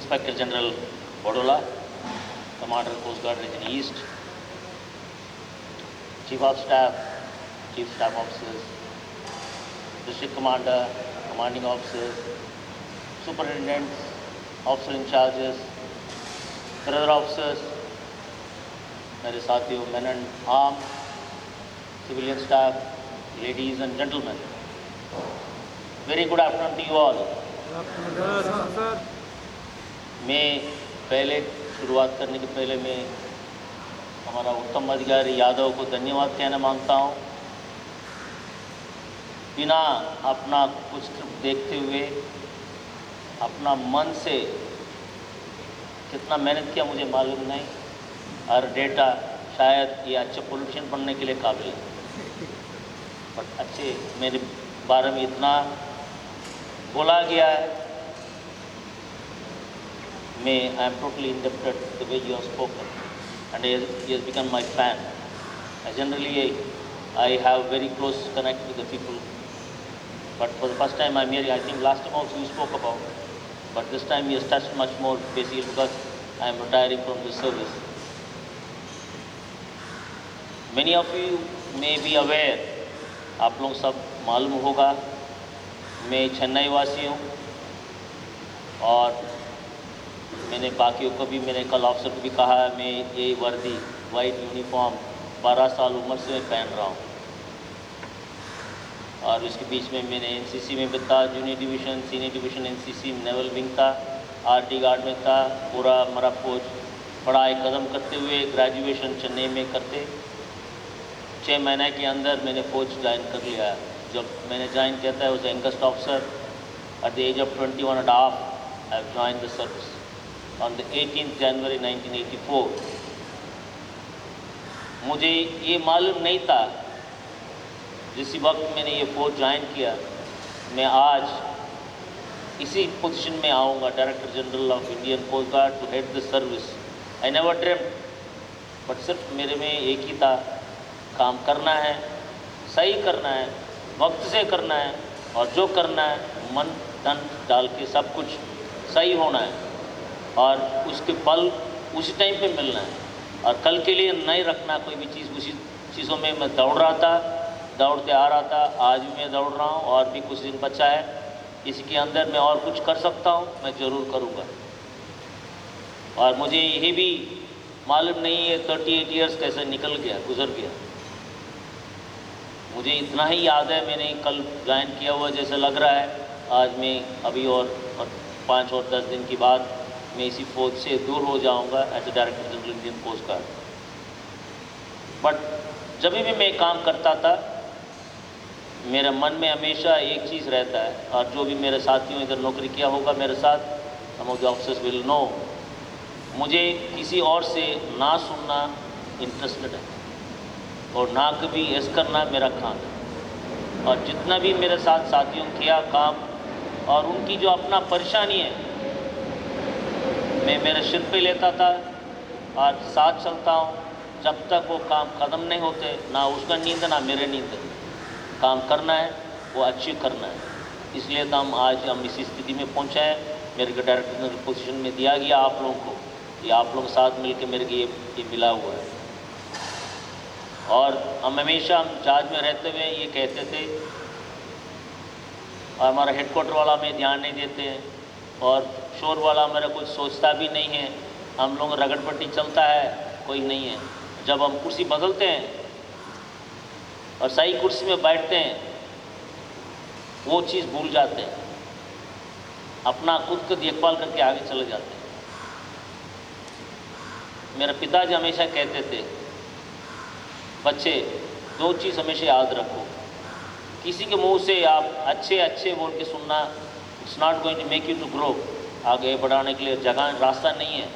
Inspector General Bodola, Commander Coast Guard Region East, Chief of Staff, Chief Staff Officers, District Commander, Commanding Officers, Superintendents, Officer in Charges, Brother Officers, मेरे साथियों, men and armed, civilian staff, ladies and gentlemen, very good afternoon to you all. मैं पहले शुरुआत करने के पहले मैं हमारा उत्तम अधिकारी यादव को धन्यवाद कहना मांगता हूँ। बिना अपना कुछ स्क्रिप्ट देखते हुए अपना मन से कितना मेहनत किया मुझे मालूम नहीं, और डेटा शायद ये अच्छे पॉलिटिशियन बनने के लिए काबिल है, बट अच्छे मेरे बारे में इतना बोला गया है। मैं I am totally indebted the way you have spoken and he has become my fan. I have very close connect with the people, but for the first time I'm here. I think last time also you spoke about, but this time he has touched much more, basically because I am retiring from this service. Many of you may be aware, आप लोग सब मालूम होगा, मैं चेन्नई वासी हूँ और मैंने बाकियों को भी, मैंने कल ऑफिसर को भी कहा, मैं ये वर्दी वाइट यूनिफॉर्म 12 साल उम्र से मैं पहन रहा हूँ, और इसके बीच में मैंने एनसीसी में भी था, junior division, senior division NCC, naval wing था, आरटी गार्ड में था, पूरा मरा फौज पढ़ाई ख़त्म करते हुए ग्रेजुएशन चेन्नई में करते 6 महीने के अंदर मैंने फ़ौज ज्वाइन कर लिया। जब मैंने ज्वाइन किया था उस youngest officer at the age of 21 and a half I have join the service on the 18th January 1984. मुझे ये मालूम नहीं था जिस वक्त मैंने ये फ़ौज ज्वाइन किया मैं आज इसी पोजीशन में आऊँगा, director general of Indian coast guard, to head the service. I never dreamed, but सिर्फ मेरे में एक ही था, काम करना है, सही करना है, वक्त से करना है, और जो करना है मन तन डाल के सब कुछ सही होना है, और उसके फल उसी टाइम पे मिलना है, और कल के लिए नहीं रखना कोई भी चीज़। उसी चीज़ों में मैं दौड़ रहा था, दौड़ते आ रहा था, आज भी मैं दौड़ रहा हूँ, और भी कुछ दिन बचा है, इसके अंदर मैं और कुछ कर सकता हूँ, मैं ज़रूर करूँगा। और मुझे ये भी मालूम नहीं है 38 इयर्स कैसे निकल गया, गुजर गया। मुझे इतना ही याद है, मैंने कल ज्वाइन किया हुआ जैसा लग रहा है, आज मैं अभी और 5 और 10 दिन के बाद मैं इसी फौज से दूर हो जाऊंगा as a director general Indian coast guard. But जब भी मैं काम करता था मेरे मन में हमेशा एक चीज़ रहता है, और जो भी मेरे साथियों इधर नौकरी किया होगा मेरे साथ, some of the officers will know, मुझे किसी और से ना सुनना इंटरेस्टेड है, और ना कभी ऐस करना मेरा काम है। और जितना भी मेरे साथ साथियों किया काम, और उनकी जो अपना परेशानी है मैं मेरे सिर पे लेता था और साथ चलता हूँ जब तक वो काम ख़त्म नहीं होते, ना उसका नींद ना मेरे नींद। काम करना है वो अच्छी करना है, इसलिए तो हम इसी स्थिति में पहुँचे हैं। मेरे को डायरेक्टर जनरल पोजीशन में दिया गया आप लोगों को, ये आप लोग साथ मिल के मेरे को ये मिला हुआ है। और हम हमेशा चार्ज में रहते हुए ये कहते थे, और हमारा हेडक्वार्टर वाला में ध्यान नहीं देते हैं, और शोर वाला मेरा कुछ सोचता भी नहीं है, हम लोग रगड़पट्टी चलता है, कोई नहीं है। जब हम कुर्सी बदलते हैं और सही कुर्सी में बैठते हैं वो चीज़ भूल जाते हैं, अपना खुद को देखभाल करके आगे चले जाते हैं। मेरे पिताजी हमेशा कहते थे, बच्चे 2 चीज़ हमेशा याद रखो, किसी के मुंह से आप अच्छे अच्छे बोल के सुनना, it's not going to make you to grow, आगे बढ़ाने के लिए जगह रास्ता नहीं है।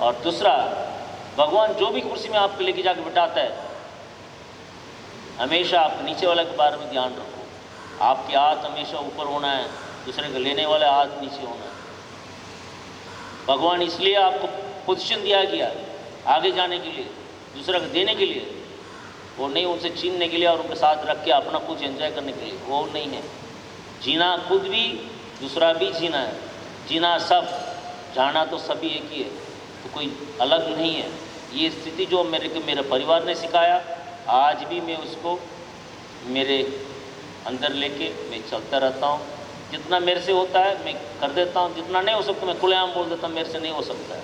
और दूसरा, भगवान जो भी कुर्सी में आपको लेके जाके बिठाता है हमेशा आप नीचे वाले के बारे में ध्यान रखो, आपके हाथ हमेशा ऊपर होना है, दूसरे को लेने वाले हाथ नीचे होना है। भगवान इसलिए आपको पोजीशन दिया गया आगे जाने के लिए, दूसरे को देने के लिए, वो नहीं उनसे छीनने के लिए और उनके साथ रख के अपना कुछ एंजॉय करने के लिए, वो नहीं है। जीना खुद भी दूसरा भी जीना है, जीना सब जाना तो सभी एक ही है, तो कोई अलग नहीं है। ये स्थिति जो मेरे परिवार ने सिखाया, आज भी मैं उसको मेरे अंदर लेके मैं चलता रहता हूँ। जितना मेरे से होता है मैं कर देता हूँ, जितना नहीं हो सकता मैं खुलेआम बोल देता हूँ मेरे से नहीं हो सकता है,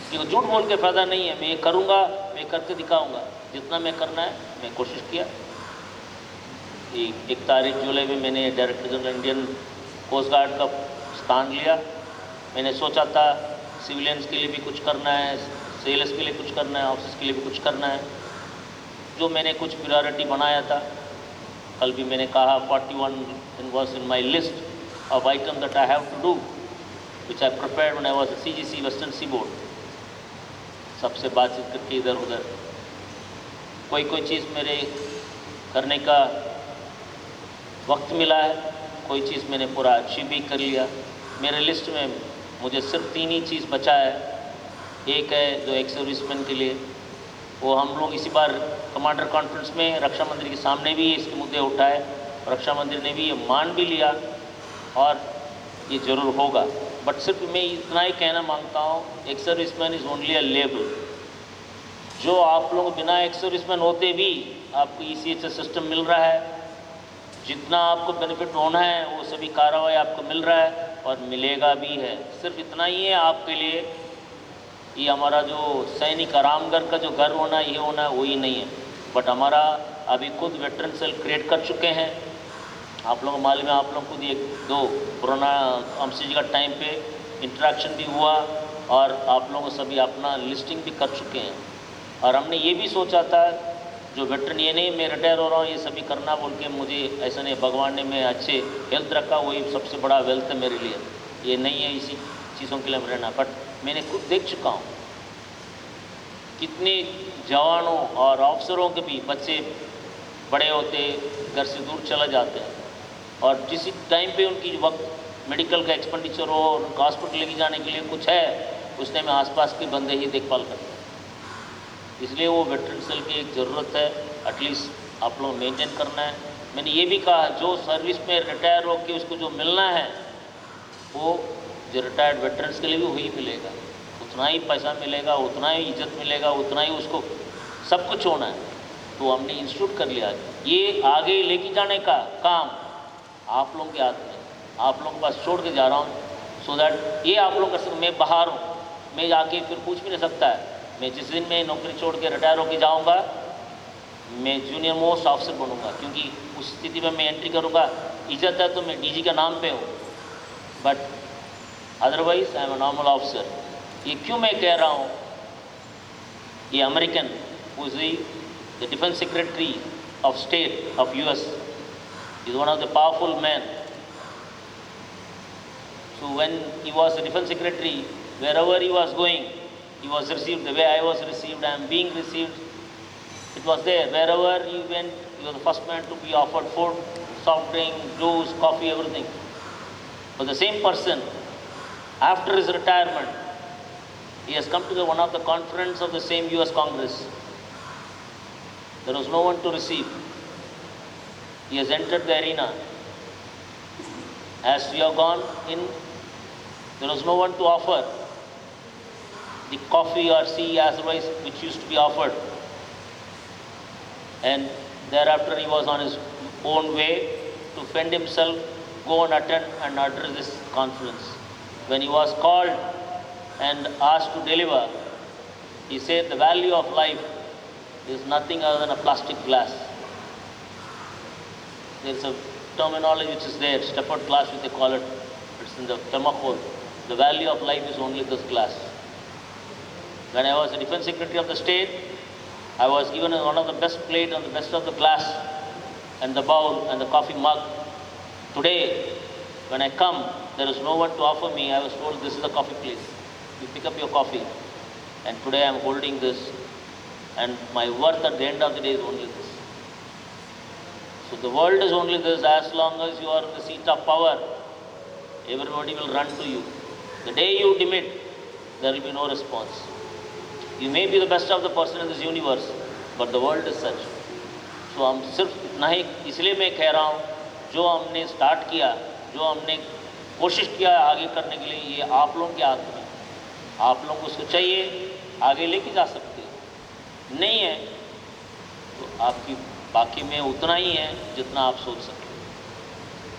क्योंकि झूठ बोल के फ़ायदा नहीं है। मैं ये करूँगा, मैं करके दिखाऊँगा, जितना मैं करना है मैं कोशिश किया। 1 तारीख जुलाई में मैंने director general Indian coast guard का स्थान लिया। मैंने सोचा था सिविलियंस के लिए भी कुछ करना है, सेलर्स के लिए कुछ करना है, ऑफिसर्स के लिए भी कुछ करना है, जो मैंने कुछ प्रायोरिटी बनाया था। कल भी मैंने कहा 41 was in my list of items that I have to do, which I prepared when I was at CGC Western Seaboard. सबसे बातचीत करके इधर उधर कोई चीज़ मेरे करने का वक्त मिला है, कोई चीज़ मैंने पूरा अचीव भी कर लिया। मेरे लिस्ट में मुझे सिर्फ 3 ही चीज़ बचा है। एक है जो एक सर्विसमैन के लिए, वो हम लोग इसी बार कमांडर कॉन्फ्रेंस में रक्षा मंत्री के सामने भी इसके मुद्दे उठाए, रक्षा मंत्री ने भी ये मान भी लिया और ये ज़रूर होगा। बट सिर्फ मैं इतना ही कहना मांगता हूँ, एक serviceman is only a label. जो आप लोग बिना एक सर्विसमैन होते भी आपको ECHS सिस्टम मिल रहा है, जितना आपको बेनिफिट होना है वो सभी कार्रवाई आपको मिल रहा है और मिलेगा भी है। सिर्फ इतना ही है आपके लिए, ये हमारा जो सैनिक आरामगर का जो घर होना ये होना है वही नहीं है। बट हमारा अभी खुद वेटरन सेल क्रिएट कर चुके हैं। आप लोगों को मालूम है, आप लोग खुद 1-2 पुराना MCG का टाइम पे इंटरेक्शन भी हुआ और आप लोगों को सभी अपना लिस्टिंग भी कर चुके हैं। और हमने ये भी सोचा था जो वेटरन, ये नहीं मैं रिटायर हो रहा हूँ ये सभी करना बोल के, मुझे ऐसा नहीं, भगवान ने मैं अच्छे हेल्थ रखा, वही सबसे बड़ा वेल्थ है मेरे लिए। ये नहीं है इसी चीज़ों के लिए हम रहना। बट मैंने खुद देख चुका हूँ कितने जवानों और अफसरों के भी बच्चे बड़े होते घर से दूर चला जाते हैं, और जिस टाइम पे उनकी वक्त मेडिकल का एक्सपेंडिचर हो और उनको हॉस्पिटल लेके जाने के लिए कुछ है, उस टाइम में आसपास के बंदे ही देखभाल करते हैं। इसलिए वो वेटरन सेल की एक ज़रूरत है, एटलीस्ट आप लोग मेंटेन करना है। मैंने ये भी कहा जो सर्विस में रिटायर हो के उसको जो मिलना है वो जो रिटायर्ड वेटरन्स के लिए भी वही मिलेगा, उतना ही पैसा मिलेगा, उतना ही इज्जत मिलेगा, उतना ही उसको सब कुछ होना है। तो हमने इंस्टीट्यूट कर लिया। ये आगे लेके जाने का काम आप लोगों के हाथ में, आप लोगों के पास छोड़ के जा रहा हूँ, सो दैट ये आप लोग कर सकते। मैं बाहर हूँ, मैं जाके फिर पूछ भी नहीं सकता है। मैं जिस दिन मैं नौकरी छोड़ के रिटायर होके जाऊँगा, मैं जूनियर मोस्ट ऑफिसर बनूँगा, क्योंकि उस स्थिति में मैं एंट्री करूँगा। इज्जत है तो मैं DG का नाम पे हूँ, but otherwise I am a normal officer. ये क्यों मैं कह रहा हूँ, ये American who is the defence secretary of state of US is one of the powerful men. So when he was the defense secretary, wherever he was going, he was received the way I was received. I am being received. It was there. Wherever he went, he was the first man to be offered food, soft drink, juice, coffee, everything. But the same person, after his retirement, he has come to one of the conference of the same US Congress. There was no one to receive. He has entered the arena. As we have gone in, there was no one to offer the coffee or tea otherwise which used to be offered. And thereafter he was on his own way to fend himself, go and attend and address this conference. When he was called and asked to deliver, he said the value of life is nothing other than a plastic glass. There's a terminology which is there, Stafford glass which they call it, it's in the thermocol. The value of life is only this glass. When I was the defense secretary of the state, I was given one of the best plate and the best of the glass and the bowl and the coffee mug. Today, when I come, there is no one to offer me. I was told this is the coffee place. You pick up your coffee. And today I am holding this, and my worth at the end of the day is only this. So the world is only this. As long as you are in the seat of power, everybody will run to you. The day you dimit, there will be no response. You may be the best of the person in this universe, but the world is such. So हम सिर्फ इतना ही, इसलिए मैं कह रहा हूँ, जो हमने स्टार्ट किया, जो हमने कोशिश किया आगे करने के लिए, ये आप लोगों के हाथ में। आप लोगों को उसको चाहिए, आगे लेके जा सकते हो। नहीं है तो आपकी बाकी में उतना ही है जितना आप सोच सकते हो।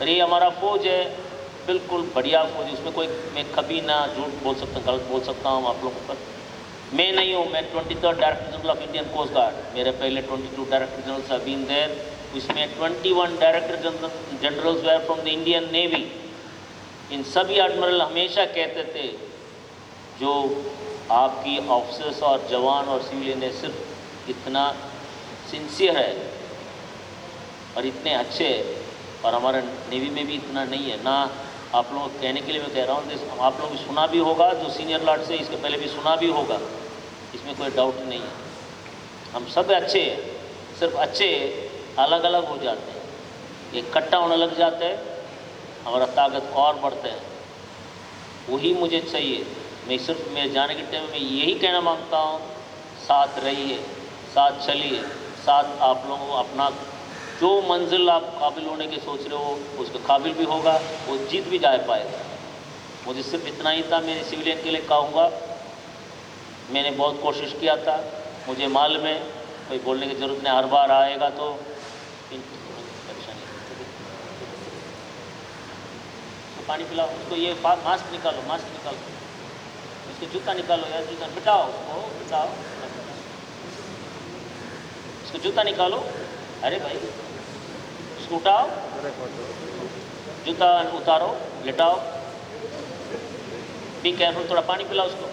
अरे हमारा फ़ौज है, बिल्कुल बढ़िया फ़ौज, उसमें कोई मैं कभी ना झूठ बोल सकता, गलत बोल सकता हूँ आप लोगों पर। मैं नहीं हूँ, मैं 23rd director general of Indian coast Guard, मेरे पहले 22 director generals have been there, उसमें 21 director generals were from the Indian Navy. इन सभी एडमिरल हमेशा कहते थे जो आपकी ऑफिसर्स और जवान और सिविलियन है, सिर्फ इतना सिंसियर है और इतने अच्छे हैं, और हमारे नेवी में भी इतना नहीं है ना। आप लोगों को कहने के लिए मैं कह रहा हूँ, आप लोगों को सुना भी होगा, जो सीनियर लॉर्ड से इसके पहले भी सुना भी होगा, इसमें कोई डाउट नहीं है। हम सब अच्छे हैं, सिर्फ अच्छे अलग अलग हो जाते हैं, इकट्ठा होने लग जाते हैं, हमारा ताकत और बढ़ते हैं। वही मुझे चाहिए। मैं सिर्फ मेरे जाने के टाइम में यही कहना मांगता हूँ, साथ रहिए, साथ चलिए, साथ आप लोगों को अपना जो मंजिल आप काबिल होने के सोच रहे हो उसके काबिल भी होगा, वो जीत भी जा पाएगा। मुझे सिर्फ इतना ही था, मैंने सिविलियन के लिए कहूँगा, मैंने बहुत कोशिश किया था, मुझे मालूम है, कोई बोलने की ज़रूरत नहीं, हर बार आएगा तो परेशानी। उसको पानी पिलाओ, उसको ये मास्क निकालो, मास्क निकालो, उसको जूता निकालो यार, जूता बिठाओ, उसको बिठाओ, उसको जूता निकालो। अरे भाई उसको उठाओ, जूता उतारो, लेटाओ, बी केयरफुल, थोड़ा पानी पिलाओ उसको।